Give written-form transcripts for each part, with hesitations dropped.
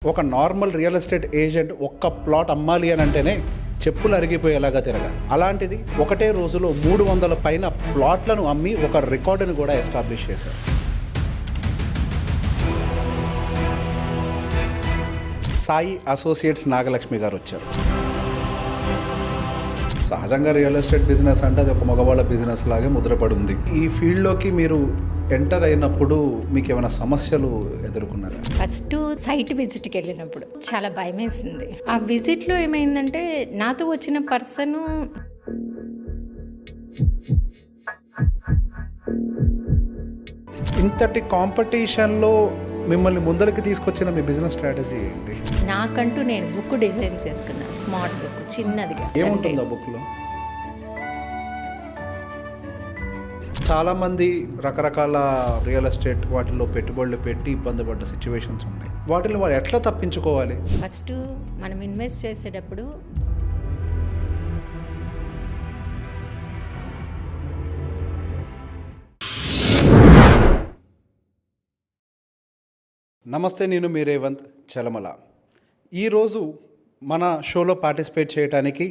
ఒక normal real estate agent ఒక్క plot అమ్మాలి అని అంటేనే చెప్పులు అరిగిపోయేలాగా తిరగాలి. అలాంటిది ఒకటే రోజులో 300 పైన ప్లాట్లను అమ్మి ఒక రికార్డును కూడా ఎస్టాబ్లిష్ చేశారు. సాయి అసోసియేట్స్ నాగలక్ష్మి గారు వచ్చారు. సహజంగా రియల్ ఎస్టేట్ బిజినెస్ అంటే అది ఒక మగవాళ్ళ బిజినెస్ లాగే ముద్రపడి ఉంది. ఈ ఫీల్డ్లోకి మీరు ఎంటర్ అయినప్పుడు మీకు ఏమైనా సమస్యలు ఎదుర్కొన్నారా? ఫస్ట్ సైట్ విజిట్కి వెళ్ళినప్పుడు చాలా భయం వేసింది. ఆ విజిట్లో ఏమైందంటే నాతో వచ్చిన పర్సన్ ఇంతటి కాంపిటీషన్లో మిమ్మల్ని ముందరికి తీసుకొచ్చిన మీ బిజినెస్ స్ట్రాటజీ ఏంటి? నాకంటూ నేను బుక్ డిజైన్ చేసుకున్నా, స్మార్ట్ బుక్, చిన్నదిగా. ఏముంటుంది ఆ బుక్లో? చాలామంది రకరకాల రియల్ ఎస్టేట్ వాటిల్లో పెట్టుబడులు పెట్టి ఇబ్బంది పడ్డ సిచ్యువేషన్స్ ఉన్నాయి. వాటిని వారు ఎట్లా తప్పించుకోవాలి? ఫస్ట్ మనం ఇన్వెస్ట్ చేసేటప్పుడు నమస్తే, నేను మీ రేవంత్ చలమల. ఈరోజు మన షోలో పార్టిసిపేట్ చేయడానికి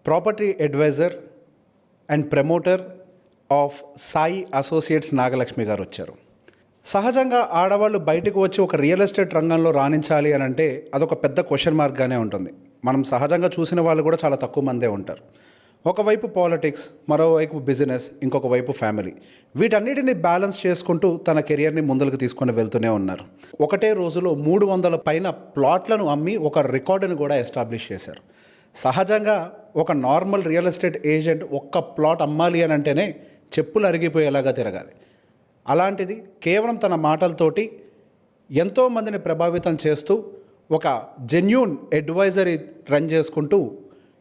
property adviser and promoter of Sai Associates Nagalakshmi గారు వచ్చారు. సహజంగా ఆడవాళ్ళు బయటకు వచ్చి ఒక రియల్ ఎస్టేట్ రంగంలో రాణించాలి అని అంటే అదొక పెద్ద క్వశ్చన్ మార్క్గానే ఉంటుంది. మనం సహజంగా చూసిన వాళ్ళు కూడా చాలా తక్కువ మందే ఉంటారు. ఒకవైపు పాలిటిక్స్, మరోవైపు బిజినెస్, ఇంకొక వైపు ఫ్యామిలీ, వీటన్నిటిని బ్యాలెన్స్ చేసుకుంటూ తన కెరియర్ని ముందుకు తీసుకొని వెళ్తూనే ఉన్నారు. ఒకటే రోజులో 300 పైన ప్లాట్లను అమ్మి ఒక రికార్డును కూడా ఎస్టాబ్లిష్ చేశారు. సహజంగా ఒక నార్మల్ రియల్ ఎస్టేట్ ఏజెంట్ ఒక్క ప్లాట్ అమ్మాలి అని అంటేనే చెప్పులు అరిగిపోయేలాగా తిరగాలి. అలాంటిది కేవలం తన మాటలతోటి ఎంతోమందిని ప్రభావితం చేస్తూ ఒక జెన్యూన్ అడ్వైజరీ రన్ చేసుకుంటూ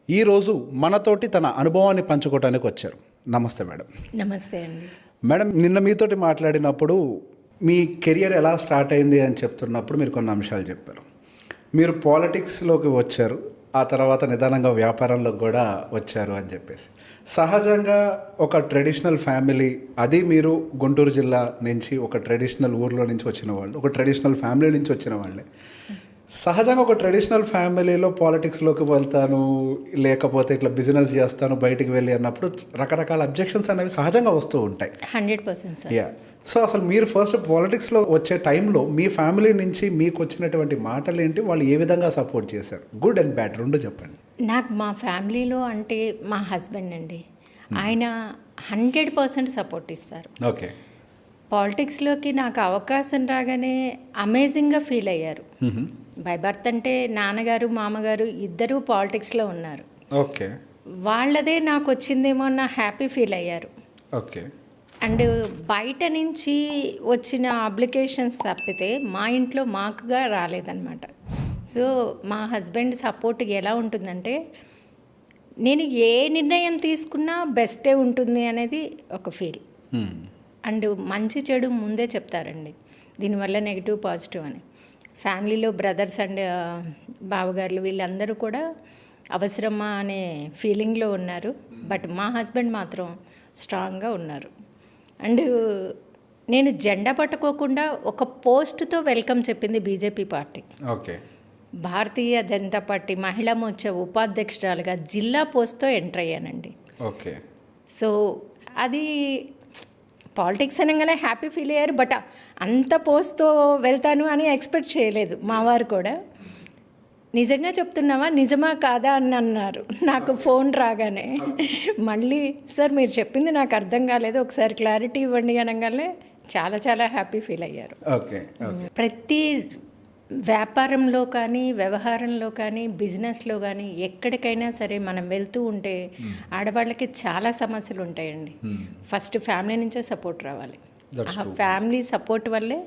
ఈరోజు మనతోటి తన అనుభవాన్ని పంచుకోవడానికి వచ్చారు. నమస్తే మేడం. నమస్తే అండి. మేడం, నిన్న మీతోటి మాట్లాడినప్పుడు మీ కెరియర్ ఎలా స్టార్ట్ అయింది అని చెప్తున్నప్పుడు మీరు కొన్ని అంశాలు చెప్పారు. మీరు పాలిటిక్స్లోకి వచ్చారు, ఆ తర్వాత నిదానంగా వ్యాపారంలోకి కూడా వచ్చారు అని చెప్పేసి. సహజంగా ఒక ట్రెడిషనల్ ఫ్యామిలీ, అది మీరు గుంటూరు జిల్లా నుంచి ఒక ట్రెడిషనల్ ఊర్లో నుంచి వచ్చిన వాళ్ళు, ఒక ట్రెడిషనల్ ఫ్యామిలీ నుంచి వచ్చిన వాళ్ళే. సహజంగా ఒక ట్రెడిషనల్ ఫ్యామిలీలో పాలిటిక్స్లోకి వెళ్తాను, లేకపోతే ఇట్లా బిజినెస్ చేస్తాను బయటికి వెళ్ళి అన్నప్పుడు రకరకాల అబ్జెక్షన్స్ అనేవి సహజంగా వస్తూ ఉంటాయి. 100%. యా. సో అసలు మీరు ఫస్ట్ పాలిటిక్స్లో వచ్చే టైంలో మీ ఫ్యామిలీ నుంచి మీకు వచ్చినటువంటి మాటలు ఏంటి, వాళ్ళు ఏ విధంగా సపోర్ట్ చేశారు? గుడ్ అండ్ బ్యాడ్ రెండు చెప్పండి. నాకు మా ఫ్యామిలీలో అంటే మా హస్బెండ్ అండి, ఆయన 100% సపోర్ట్ ఇస్తారు. ఓకే. పాలిటిక్స్లోకి నాకు అవకాశం రాగానే అమేజింగ్గా ఫీల్ అయ్యారు. బై బర్త్ అంటే నాన్నగారు మామగారు ఇద్దరూ పాలిటిక్స్లో ఉన్నారు. ఓకే. వాళ్ళదే నాకు వచ్చిందేమో అన్న హ్యాపీ ఫీల్ అయ్యారు. ఓకే. అండ్ బయట నుంచి వచ్చిన అప్లికేషన్స్ తప్పితే మా ఇంట్లో మాకుగా రాలేదన్నమాట. సో మా హస్బెండ్ సపోర్ట్ ఎలా ఉంటుందంటే నేను ఏ నిర్ణయం తీసుకున్నా బెస్టే ఉంటుంది అనేది ఒక ఫీల్. అండ్ మంచి చెడు ముందే చెప్తారండి, దీనివల్ల నెగిటివ్ పాజిటివ్ అని. ఫ్యామిలీలో బ్రదర్స్ అండ్ బావగారులు వీళ్ళందరూ కూడా అవసరమా అనే ఫీలింగ్లో ఉన్నారు. బట్ మా హస్బెండ్ మాత్రం స్ట్రాంగ్గా ఉన్నారు. అండ్ నేను జెండా పట్టుకోకుండా ఒక పోస్ట్తో వెల్కమ్ చెప్పింది BJP party. Okay. Bharatiya Janata party మహిళా మోర్చా ఉపాధ్యక్షురాలుగా జిల్లా పోస్ట్తో ఎంటర్ అయ్యానండి. ఓకే. సో అది పాలిటిక్స్ అనగానే హ్యాపీ ఫీల్ అయ్యారు. బట్ అంత పోస్ట్తో వెళ్తాను అని ఎక్స్పెక్ట్ చేయలేదు. మా వారు కూడా నిజంగా చెప్తున్నావా, నిజమా కాదా అని అన్నారు నాకు ఫోన్ రాగానే. మళ్ళీ సార్ మీరు చెప్పింది నాకు అర్థం కాలేదు, ఒకసారి క్లారిటీ ఇవ్వండి అనగానే చాలా చాలా హ్యాపీ ఫీల్ అయ్యారు. ఓకే. ప్రతి వ్యాపారంలో కానీ వ్యవహారంలో కానీ బిజినెస్లో కానీ ఎక్కడికైనా సరే మనం వెళ్తూ ఉంటే ఆడవాళ్ళకి చాలా సమస్యలు ఉంటాయండి. ఫస్ట్ ఫ్యామిలీ నుంచే సపోర్ట్ రావాలి. ఆ ఫ్యామిలీ సపోర్ట్ వల్లే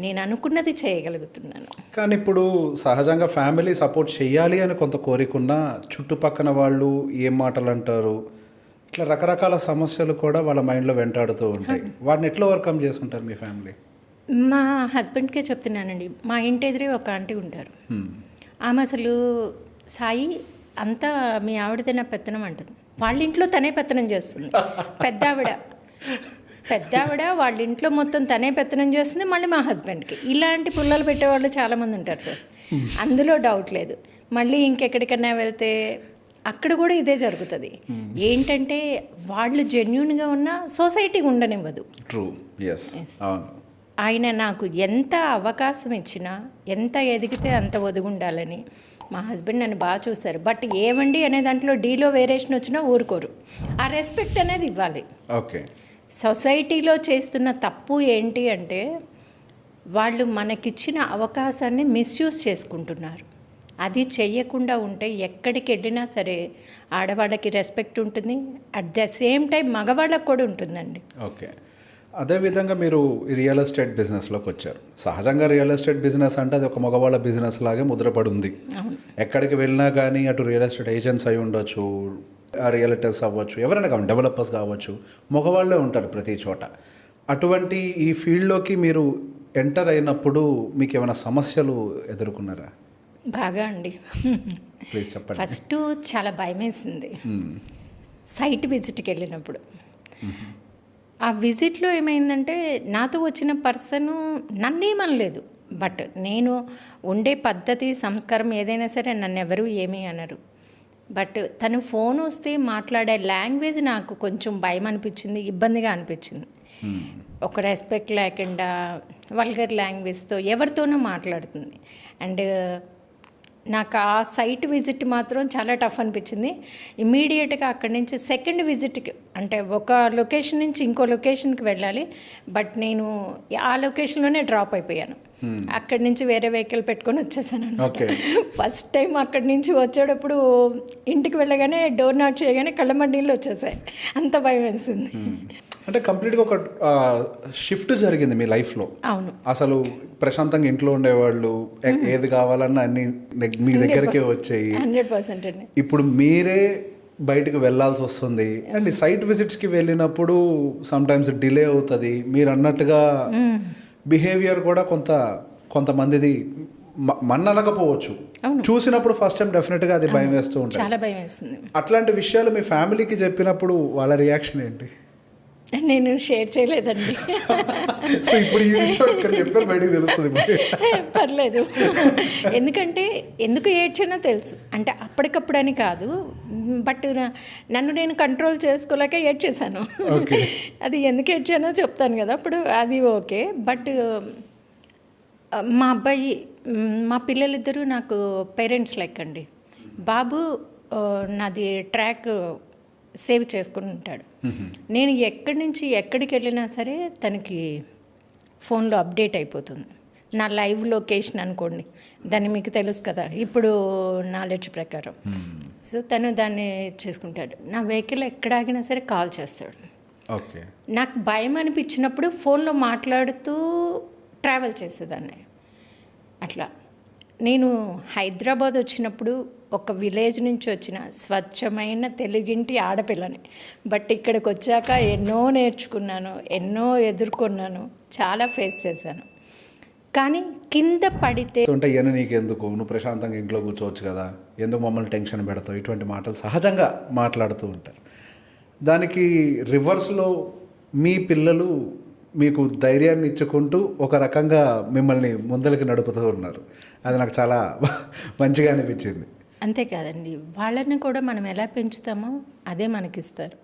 నేను అనుకున్నది చేయగలుగుతున్నాను. కానీ ఇప్పుడు సహజంగా ఫ్యామిలీ సపోర్ట్ చేయాలి అని కొంత కోరికున్నా చుట్టుపక్కన వాళ్ళు ఏం మాటలు అంటారు, ఇట్లా రకరకాల సమస్యలు కూడా వాళ్ళ మైండ్లో వెంటాడుతూ ఉంటాయి. వాటిని ఎట్లా ఓవర్కమ్ చేసుకుంటారు మీ ఫ్యామిలీ? మా హస్బెండ్కే చెప్తున్నానండి, మా ఇంటి ఎదురే ఒక ఆంటీ ఉంటారు. ఆమె అసలు సాయి అంతా మీ ఆవిడదే నా పెత్తనం అంటుంది. వాళ్ళ ఇంట్లో తనే పెత్తనం చేస్తుంది. పెద్ద ఆవిడ పెద్ద ఆవిడ వాళ్ళ ఇంట్లో మొత్తం తనే పెత్తనం చేస్తుంది, మళ్ళీ మా హస్బెండ్కి. ఇలాంటి పుల్లలు పెట్టేవాళ్ళు చాలామంది ఉంటారు సార్, అందులో డౌట్ లేదు. మళ్ళీ ఇంకెక్కడికన్నా వెళ్తే అక్కడ కూడా ఇదే జరుగుతుంది. ఏంటంటే వాళ్ళు జెన్యున్గా ఉన్న సొసైటీ ఉండనివ్వదు. True, yes. ఆయన నాకు ఎంత అవకాశం ఇచ్చినా, ఎంత ఎదిగితే అంత ఒదుగుండాలని మా హస్బెండ్ నన్ను బాగా చూస్తారు. బట్ ఏమండి అనే దాంట్లో డీలో వేరియేషన్ వచ్చినా ఊరుకోరు. ఆ రెస్పెక్ట్ అనేది ఇవ్వాలి. ఓకే. సొసైటీలో చేస్తున్న తప్పు ఏంటి అంటే వాళ్ళు మనకిచ్చిన అవకాశాన్ని మిస్యూజ్ చేసుకుంటున్నారు. అది చెయ్యకుండా ఉంటే ఎక్కడికి వెళ్ళినా సరే ఆడవాళ్ళకి రెస్పెక్ట్ ఉంటుంది, అట్ ద సేమ్ టైం మగవాళ్ళకు కూడా ఉంటుందండి. ఓకే. అదేవిధంగా మీరు రియల్ ఎస్టేట్ బిజినెస్లోకి వచ్చారు. సహజంగా రియల్ ఎస్టేట్ బిజినెస్ అంటే అది ఒక మగవాళ్ళ బిజినెస్ లాగే ముద్రపడి ఉంది. ఎక్కడికి వెళ్ళినా కానీ అటు రియల్ ఎస్టేట్ ఏజెంట్స్ అయి ఉండొచ్చు, రియల్టర్స్ అవ్వచ్చు, ఎవరైనా కావాలి, డెవలపర్స్ కావచ్చు, మగవాళ్ళే ఉంటారు ప్రతి చోట. అటువంటి ఈ ఫీల్డ్లోకి మీరు ఎంటర్ అయినప్పుడు మీకు ఏమైనా సమస్యలు ఎదుర్కొన్నారా? బాగా అండి. ప్లీజ్ చెప్పండి. ఫస్ట్ చాలా భయం వేసింది సైట్ విజిట్కి వెళ్ళినప్పుడు. ఆ విజిట్లో ఏమైందంటే నాతో వచ్చిన పర్సను నన్నేమనలేదు, బట్ నేను ఉండే పద్ధతి సంస్కారం ఏదైనా సరే నన్ను ఎవరు ఏమీ అనరు. బట్ తను ఫోన్ వస్తే మాట్లాడే లాంగ్వేజ్ నాకు కొంచెం భయం అనిపించింది, ఇబ్బందిగా అనిపించింది. ఒక రెస్పెక్ట్ లేకుండా వల్గర్ లాంగ్వేజ్తో ఎవరితోనూ మాట్లాడుతుంది. అండ్ నాకు ఆ సైట్ విజిట్ మాత్రం చాలా టఫ్ అనిపించింది. ఇమీడియట్గా అక్కడి నుంచి సెకండ్ విజిట్కి, అంటే ఒక లొకేషన్ నుంచి ఇంకో లొకేషన్కి వెళ్ళాలి, బట్ నేను ఆ లొకేషన్లోనే డ్రాప్ అయిపోయాను. అక్కడి నుంచి వేరే వెహికల్ పెట్టుకొని వచ్చేసాను. ఫస్ట్ టైం అక్కడి నుంచి వచ్చేటప్పుడు ఇంటికి వెళ్ళగానే డోర్ నాట్ చేయగానే కళ్ళమ్మ నీళ్ళు వచ్చేసాయి, అంత భయం వేసింది. అంటే కంప్లీట్గా ఒక షిఫ్ట్ జరిగింది మీ లైఫ్లో. అవును. అసలు ప్రశాంతంగా ఇంట్లో ఉండేవాళ్ళు ఏది కావాలన్నా అన్ని మీ దగ్గరికే వచ్చాయి. 100% అండి. ఇప్పుడు మీరే బయటకు వెళ్ళాల్సి వస్తుంది. అండ్ సైట్ విజిట్స్కి వెళ్ళినప్పుడు సమ్టైమ్స్ డిలే అవుతుంది. మీరు అన్నట్టుగా బిహేవియర్ కూడా కొంతమందిది మన్ననకపోవచ్చు. చూసినప్పుడు ఫస్ట్ టైం డెఫినెట్గా అది భయం వేస్తూ ఉంటుంది, చాలా భయం వేస్తుంది. అట్లాంటి విషయాలు మీ ఫ్యామిలీకి చెప్పినప్పుడు వాళ్ళ రియాక్షన్ ఏంటి? నేను షేర్ చేయలేదండి. సో ఇప్పుడు ఈ విషయం ఇక్కడ చెప్పారు, బయటకు తెలుస్తుంది. పర్లేదు, ఎందుకంటే ఎందుకు ఏడ్చానో తెలుసు. అంటే అప్పటికప్పుడు కాదు, బట్ నన్ను నేను కంట్రోల్ చేసుకోలేక ఏడ్చేశాను. అది ఎందుకు ఏడ్చానో చెప్తాను కదా అప్పుడు, అది ఓకే. బట్ మా అబ్బాయి, మా పిల్లలిద్దరూ నాకు పేరెంట్స్ లైక్ అండి. బాబు నాది ట్రాక్ సేవ్ చేసుకుని ఉంటాడు. నేను ఎక్కడి నుంచి ఎక్కడికి వెళ్ళినా సరే తనకి ఫోన్లో అప్డేట్ అయిపోతుంది. నా లైవ్ లొకేషన్ అనుకోండి, దాన్ని మీకు తెలుసు కదా ఇప్పుడు నాలెడ్జ్ ప్రకారం. సో తను దాన్ని చేసుకుంటాడు. నా వెహికల్ ఎక్కడ ఆగినా సరే కాల్ చేస్తాడు. ఓకే. నాకు భయం అనిపించినప్పుడు ఫోన్లో మాట్లాడుతూ ట్రావెల్ చేసేదాన్ని. అట్లా నేను హైదరాబాద్ వచ్చినప్పుడు ఒక విలేజ్ నుంచి వచ్చిన స్వచ్ఛమైన తెలుగింటి ఆడపిల్లని, బట్ ఇక్కడికి వచ్చాక ఎన్నో నేర్చుకున్నాను, ఎన్నో ఎదుర్కొన్నాను, చాలా ఫేస్ చేశాను. కానీ కింద పడితే అంటే నీకెందుకు, నువ్వు ప్రశాంతంగా ఇంట్లో కూర్చోవచ్చు కదా, ఎందుకు మమ్మల్ని టెన్షన్ పెడతావు, ఇటువంటి మాటలు సహజంగా మాట్లాడుతూ ఉంటారు. దానికి రివర్స్లో మీ పిల్లలు మీకు ధైర్యాన్ని ఇచ్చుకుంటూ ఒక రకంగా మిమ్మల్ని ముందరికి నడుపుతూ ఉన్నారు. అది నాకు చాలా మంచిగా అనిపించింది. అంతేకాదండి, వాళ్ళని కూడా మనం ఎలా పెంచుతామో అదే మనకిస్తారు.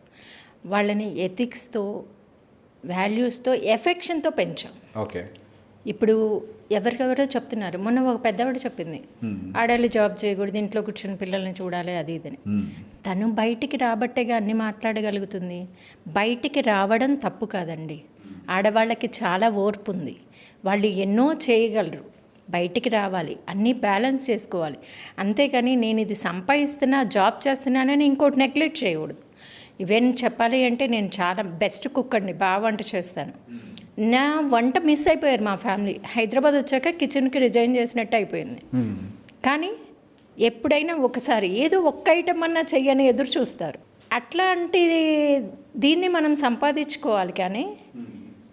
వాళ్ళని ఎథిక్స్తో, వాల్యూస్తో, ఎఫెక్షన్తో పెంచాం. ఓకే. ఇప్పుడు ఎవరికెవరో చెప్తున్నారు, మొన్న ఒక పెద్దవాడు చెప్పింది, ఆడాలి జాబ్ చేయకూడదు, ఇంట్లో కూర్చొని పిల్లల్ని చూడాలి, అది ఇదని. తను బయటికి రాబట్టేగా అన్ని మాట్లాడగలుగుతుంది. బయటికి రావడం తప్పు కాదండి, ఆడవాళ్ళకి చాలా ఓర్పు ఉంది, వాళ్ళు ఎన్నో చేయగలరు. బయటికి రావాలి, అన్నీ బ్యాలెన్స్ చేసుకోవాలి. అంతేకాని నేను ఇది సంపాదిస్తున్నా, జాబ్ చేస్తున్నానని ఇంకోటి నెగ్లెక్ట్ చేయకూడదు. ఈవెన్ చెప్పాలి అంటే నేను చాలా బెస్ట్ కుక్ అండి, బాగా వంట చేస్తాను. నా వంట మిస్ అయిపోయారు మా ఫ్యామిలీ. హైదరాబాద్ వచ్చాక కిచెన్కి రిజైన్ చేసినట్టు అయిపోయింది. కానీ ఎప్పుడైనా ఒకసారి ఏదో ఒక్క ఐటమ్ అన్నా చెయ్యని ఎదురు చూస్తారు. అట్లాంటి దీన్ని మనం సంపాదించుకోవాలి కానీ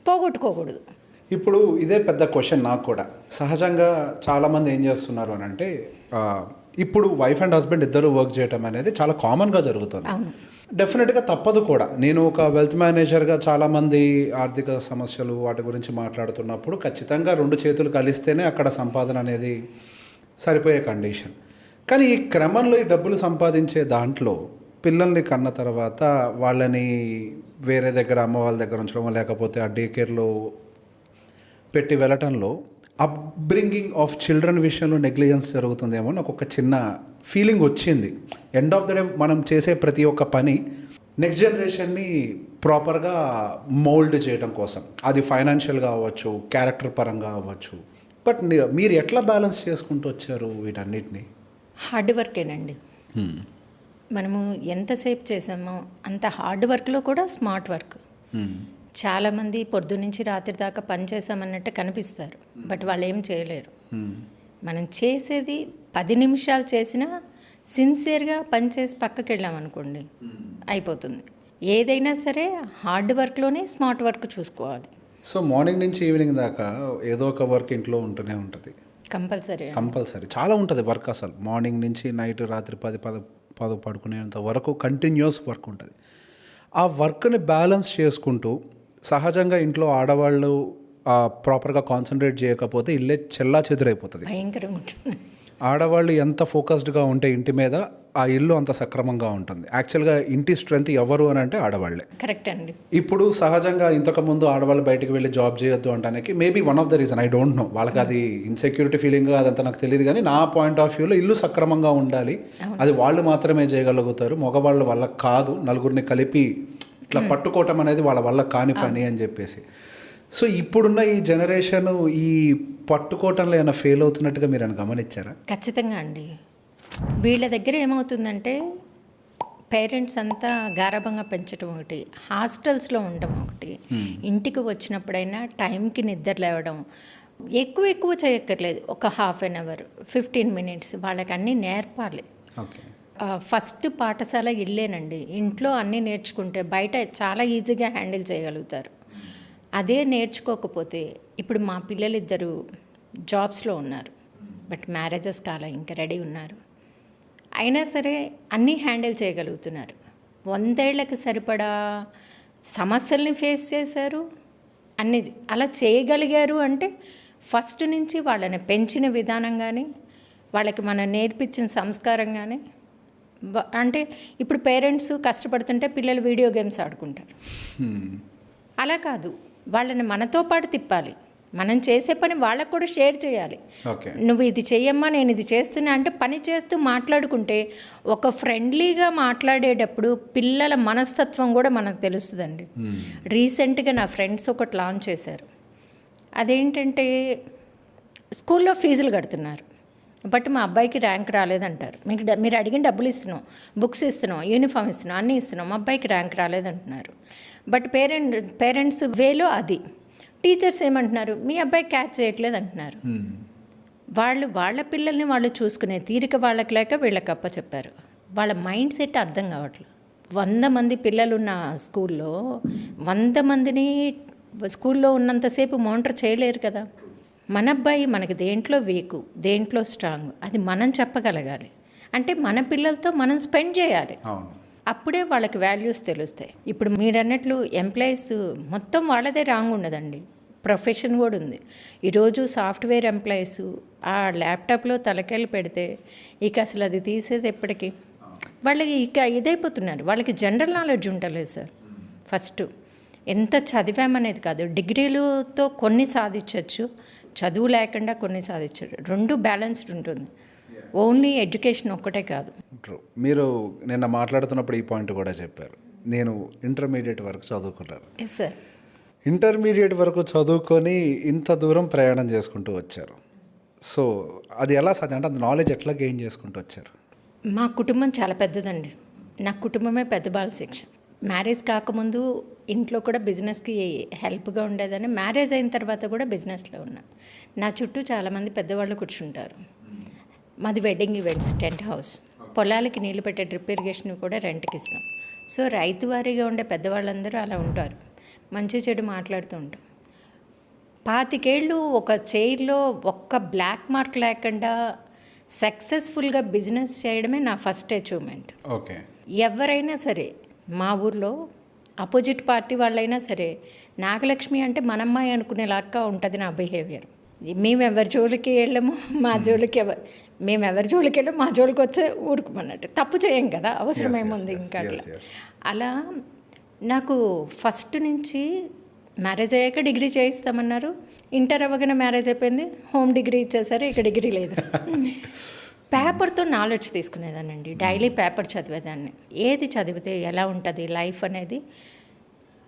పోగొట్టుకోకూడదు. ఇప్పుడు ఇదే పెద్ద క్వశ్చన్ నాకు కూడా. సహజంగా చాలామంది ఏం చేస్తున్నారు అని అంటే, ఇప్పుడు వైఫ్ అండ్ హస్బెండ్ ఇద్దరు వర్క్ చేయటం అనేది చాలా కామన్గా జరుగుతుంది. డెఫినెట్గా తప్పదు కూడా. నేను ఒక వెల్త్ మేనేజర్గా చాలామంది ఆర్థిక సమస్యలు వాటి గురించి మాట్లాడుతున్నప్పుడు ఖచ్చితంగా 2 చేతులు కలిస్తేనే అక్కడ సంపాదన అనేది సరిపోయే కండిషన్. కానీ ఈ క్రమంలో ఈ డబ్బులు సంపాదించే దాంట్లో పిల్లల్ని కన్న తర్వాత వాళ్ళని వేరే దగ్గర అమ్మ వాళ్ళ దగ్గర ఉంచడం లేకపోతే ఆ డే కేర్లో పెట్టి వెళ్ళటంలో అప్బ్రింగింగ్ ఆఫ్ చిల్డ్రన్ విషయంలో నెగ్లిజెన్స్ జరుగుతుందేమో నాకు ఒక చిన్న ఫీలింగ్ వచ్చింది. ఎండ్ ఆఫ్ ద డే మనం చేసే ప్రతి ఒక్క పని నెక్స్ట్ జనరేషన్ని ప్రాపర్గా మోల్డ్ చేయడం కోసం, అది ఫైనాన్షియల్గా అవ్వచ్చు, క్యారెక్టర్ పరంగా అవ్వచ్చు. బట్ మీరు ఎట్లా బ్యాలెన్స్ చేసుకుంటూ వచ్చారు వీటన్నిటిని? హార్డ్ వర్కేనండి. మనము ఎంతసేపు చేసామో అంత హార్డ్ వర్క్లో కూడా స్మార్ట్ వర్క్. చాలామంది పొద్దున్నుంచి రాత్రి దాకా పని చేసామన్నట్టు కనిపిస్తారు, బట్ వాళ్ళు ఏం చేయలేరు. మనం చేసేది 10 నిమిషాలు చేసినా సిన్సియర్గా పని చేసి పక్కకి వెళ్ళామనుకోండి అయిపోతుంది. ఏదైనా సరే హార్డ్ వర్క్లోనే స్మార్ట్ వర్క్ చూసుకోవాలి. సో మార్నింగ్ నుంచి ఈవినింగ్ దాకా ఏదో ఒక వర్క్ ఇంట్లో ఉంటూనే ఉంటుంది. కంపల్సరీ చాలా ఉంటుంది వర్క్. అసలు మార్నింగ్ నుంచి నైట్ రాత్రి 10 పడుకునేంత వరకు కంటిన్యూస్ వర్క్ ఉంటుంది. ఆ వర్క్ని బ్యాలెన్స్ చేసుకుంటూ సహజంగా ఇంట్లో ఆడవాళ్ళు ప్రాపర్గా కాన్సన్ట్రేట్ చేయకపోతే ఇల్లే చెల్లా చెదురైపోతుంది. భయంకరంగా ఉంటుంది. ఆడవాళ్ళు ఎంత ఫోకస్డ్గా ఉంటే ఇంటి మీద ఆ ఇల్లు అంత సక్రమంగా ఉంటుంది. యాక్చువల్గా ఇంటి స్ట్రెంత్ ఎవరు అని అంటే ఆడవాళ్లే. కరెక్ట్ అండి. ఇప్పుడు సహజంగా ఇంతకుముందు ఆడవాళ్ళు బయటకు వెళ్ళి జాబ్ చేయొద్దు అంటానికి maybe one of the reason, I don't know, వాళ్ళకి అది ఇన్సెక్యూరిటీ ఫీలింగ్ అదంతా నాకు తెలియదు. కానీ నా పాయింట్ ఆఫ్ వ్యూలో ఇల్లు సక్రమంగా ఉండాలి, అది వాళ్ళు మాత్రమే చేయగలుగుతారు, మగవాళ్ళు వల్ల కాదు, నలుగురిని కలిపి ఇట్లా పట్టుకోవటం అనేది వాళ్ళ వల్ల కాని పని అని చెప్పేసి. సో ఇప్పుడున్న ఈ జనరేషన్ ఈ పట్టుకోవటంలో ఏమైనా ఫెయిల్ అవుతున్నట్టుగా మీరు ఏమైనా గమనించారా? ఖచ్చితంగా అండి. వీళ్ళ దగ్గర ఏమవుతుందంటే పేరెంట్స్ అంతా గారాబంగా పెంచడం ఒకటి, హాస్టల్స్లో ఉండడం ఒకటి, ఇంటికి వచ్చినప్పుడైనా టైంకి నిద్ర లేవడం, ఎక్కువ చేయక్కర్లేదు, ఒక హాఫ్ అన్ అవర్ 15 మినిట్స్ వాళ్ళకి అన్నీ నేర్పాలి. ఓకే. ఫస్ట్ పాఠశాల ఇల్లేనండి. ఇంట్లో అన్నీ నేర్చుకుంటే బయట చాలా ఈజీగా హ్యాండిల్ చేయగలుగుతారు. అదే నేర్చుకోకపోతే, ఇప్పుడు మా పిల్లలిద్దరూ జాబ్స్లో ఉన్నారు, బట్ మ్యారేజెస్ కాలే, ఇంకా రెడీ ఉన్నారు, అయినా సరే అన్నీ హ్యాండిల్ చేయగలుగుతున్నారు. 100 ఏళ్లకు సరిపడా సమస్యల్ని ఫేస్ చేశారు, అన్నీ అలా చేయగలిగారు. అంటే ఫస్ట్ నుంచి వాళ్ళని పెంచిన విధానం కానీ, వాళ్ళకి మనం నేర్పించిన సంస్కారం కానీ, అంటే ఇప్పుడు పేరెంట్స్ కష్టపడుతుంటే పిల్లలు వీడియో గేమ్స్ ఆడుకుంటారు. అలా కాదు, వాళ్ళని మనతో పాటు తిప్పాలి. మనం చేసే పని వాళ్ళకు కూడా షేర్ చేయాలి. నువ్వు ఇది చెయ్యమ్మా, నేను ఇది చేస్తున్నా అంటే పని చేస్తూ మాట్లాడుకుంటే, ఒక ఫ్రెండ్లీగా మాట్లాడేటప్పుడు పిల్లల మనస్తత్వం కూడా మనకు తెలుస్తుందండి. రీసెంట్గా నా ఫ్రెండ్స్ ఒకటి లాంచ్ చేశారు. అదేంటంటే స్కూల్లో ఫీజులు కడుతున్నారు, బట్ మా అబ్బాయికి ర్యాంక్ రాలేదంటారు. మీరు అడిగిన డబ్బులు ఇస్తున్నాం, బుక్స్ ఇస్తున్నాం, యూనిఫామ్ ఇస్తున్నాం, అన్నీ ఇస్తున్నాం, మా అబ్బాయికి ర్యాంక్ రాలేదంటున్నారు. బట్ పేరెంట్స్ వేలో అది. టీచర్స్ ఏమంటున్నారు, మీ అబ్బాయి క్యాచ్ చేయట్లేదు అంటున్నారు. వాళ్ళ పిల్లల్ని వాళ్ళు చూసుకునే తీరిక వాళ్ళకి లేక వీళ్ళకి అప్పచెప్పారు. వాళ్ళ మైండ్ సెట్ అర్థం కావట్లేదు. 100 మంది పిల్లలున్న స్కూల్లో 100 మందిని స్కూల్లో ఉన్నంతసేపు మానిటర్ చేయలేరు కదా. మన అబ్బాయి మనకి దేంట్లో వీకు, దేంట్లో స్ట్రాంగ్, అది మనం చెప్పగలగాలి. అంటే మన పిల్లలతో మనం స్పెండ్ చేయాలి, అప్పుడే వాళ్ళకి వాల్యూస్ తెలుస్తాయి. ఇప్పుడు మీరు అన్నట్లు ఎంప్లాయీస్ మొత్తం వాళ్ళదే రాంగ్ ఉండదండి, ప్రొఫెషన్ కూడా ఉంది. ఈరోజు సాఫ్ట్వేర్ ఎంప్లాయీస్ ఆ ల్యాప్టాప్లో తలకాయలు పెడితే ఇక అసలు అది తీసేది ఎప్పటికీ వాళ్ళకి ఇక ఇదైపోతున్నారు. వాళ్ళకి జనరల్ నాలెడ్జ్ ఉండలేదు సార్. ఫస్ట్ ఎంత చదివామనేది కాదు, డిగ్రీలతో కొన్ని సాధించవచ్చు, చదువు లేకుండా కొన్ని సాధించచ్చు. 2 బ్యాలెన్స్డ్ ఉంటుంది, ఓన్లీ ఎడ్యుకేషన్ ఒక్కటే కాదు. ట్రూ. మీరు నిన్న మాట్లాడుతున్నప్పుడు ఈ పాయింట్ కూడా చెప్పారు, నేను ఇంటర్మీడియట్ వరకు చదువుకున్నాను. Yes sir. ఇంటర్మీడియట్ వరకు చదువుకొని ఇంత దూరం ప్రయాణం చేసుకుంటూ వచ్చారు. సో అది ఎలా సాధ్యం, అంటే అది నాలెడ్జ్ ఎట్లా గెయిన్ చేసుకుంటూ వచ్చారు? మా కుటుంబం చాలా పెద్దదండి. నా కుటుంబమే పెద్ద బాల శిక్ష. మ్యారేజ్ కాకముందు ఇంట్లో కూడా బిజినెస్కి హెల్ప్గా ఉండేదని, మ్యారేజ్ అయిన తర్వాత కూడా బిజినెస్లో ఉన్నా. నా చుట్టూ చాలామంది పెద్దవాళ్ళు కూర్చుంటారు. మాది వెడ్డింగ్ ఈవెంట్స్, టెంట్ హౌస్, పొలాలకి నీళ్లు పెట్టే డ్రిప్ ఇరిగేషన్ కూడా రెంట్కి ఇస్తాం. సో రైతువారీగా ఉండే పెద్దవాళ్ళందరూ అలా ఉంటారు, మంచి చెడు మాట్లాడుతూ ఉంటాం. 25 ఏళ్ళు ఒక చైర్లో ఒక్క బ్లాక్ మార్క్ లేకుండా సక్సెస్ఫుల్గా బిజినెస్ చేయడమే నా ఫస్ట్ అచీవ్మెంట్. ఓకే. ఎవరైనా సరే మా ఊర్లో అపోజిట్ పార్టీ వాళ్ళైనా సరే నాగలక్ష్మి అంటే మనమ్మాయి అనుకునేలాగా ఉంటుంది నా బిహేవియర్. మేము ఎవరి జోలికి వెళ్ళము, మా జోలికి మేము ఎవరి జోలికి వెళ్ళాము, మా జోలికి వచ్చే ఊరుకోమన్నట్టు. తప్పు చేయం కదా, అవసరం ఏముంది ఇంకా అట్లా. అలా నాకు ఫస్ట్ నుంచి మ్యారేజ్ అయ్యాక డిగ్రీ చేయిస్తామన్నారు. ఇంటర్ అవ్వగానే మ్యారేజ్ అయిపోయింది, హోమ్ డిగ్రీ ఇచ్చేసరి ఇక డిగ్రీ లేదు. పేపర్తో నాలెడ్జ్ తీసుకునేదానండి, డైలీ పేపర్ చదివేదాన్ని. ఏది చదివితే ఎలా ఉంటుంది లైఫ్ అనేది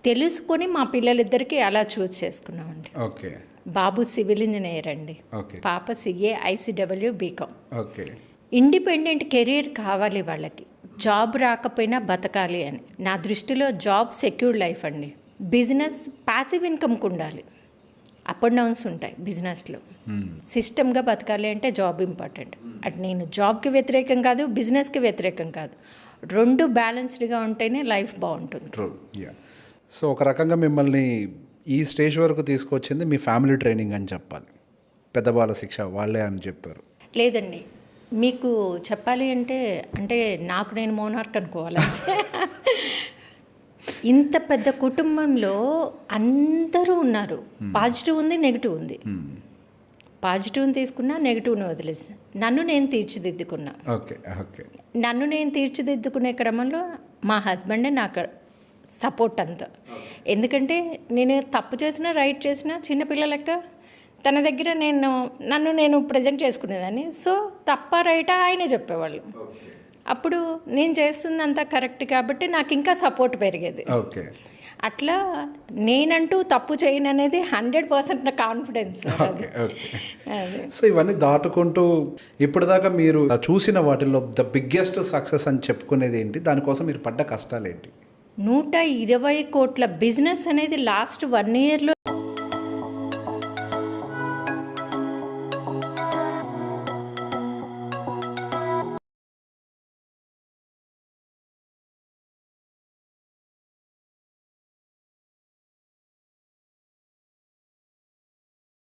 తెలుసుకొని మా పిల్లలిద్దరికీ అలా చూస్ చేసుకున్నామండి. ఓకే. బాబు సివిల్ ఇంజనీర్ అండి, ఓకే. పాప CA ICW BCom. Okay. Independent career కావాలి వాళ్ళకి, జాబ్ రాకపోయినా బతకాలి అని. నా దృష్టిలో జాబ్ సెక్యూర్ లైఫ్ అండి. బిజినెస్ ప్యాసివ్ ఇన్కమ్కి ఉండాలి, అప్ అండ్ డౌన్స్ ఉంటాయి బిజినెస్లో. సిస్టమ్గా బతకాలి అంటే జాబ్ ఇంపార్టెంట్. అటు నేను జాబ్కి వ్యతిరేకం కాదు, బిజినెస్కి వ్యతిరేకం కాదు, రెండు బ్యాలెన్స్డ్గా ఉంటేనే లైఫ్ బాగుంటుంది. ట్రూ. యా. సో ఒక రకంగా మిమ్మల్ని ఈ స్టేజ్ వరకు తీసుకొచ్చింది మీ ఫ్యామిలీ ట్రైనింగ్ అని చెప్పాలి. పెద్ద బాల శిక్ష వాళ్ళే అని చెప్పారు. లేదండి, మీకు చెప్పాలి అంటే నాకు నేను మోనార్క్ అనుకోవాలంటే ఇంత పెద్ద కుటుంబంలో అందరూ ఉన్నారు. పాజిటివ్ ఉంది, నెగిటివ్ ఉంది. పాజిటివ్ని తీసుకున్నా, నెగిటివ్ని వదిలేసి నన్ను నేను తీర్చిదిద్దుకున్నా. ఓకే. ఓకే. నన్ను నేను తీర్చిదిద్దుకునే క్రమంలో మా హస్బెండే నాకు సపోర్ట్ అంతా. ఎందుకంటే నేను తప్పు చేసినా రైట్ చేసినా చిన్నపిల్లలక్క తన దగ్గర నన్ను నేను ప్రజెంట్ చేసుకునేదాన్ని. సో తప్ప రైటా ఆయనే చెప్పేవాళ్ళు. అప్పుడు నేను చేస్తుందంతా కరెక్ట్ కాబట్టి నాకు ఇంకా సపోర్ట్ పెరిగేది. ఓకే. అట్లా నేనంటూ తప్పు చేయను అనేది 100% నా కాన్ఫిడెన్స్. సో ఇవన్నీ దాటుకుంటూ ఇప్పటిదాకా మీరు చూసిన వాటిల్లో ద బిగ్గెస్ట్ సక్సెస్ అని చెప్పుకునేది ఏంటి? దానికోసం మీరు పడ్డ కష్టాలు ఏంటి? 120 కోట్ల బిజినెస్ అనేది లాస్ట్ 1 yearలో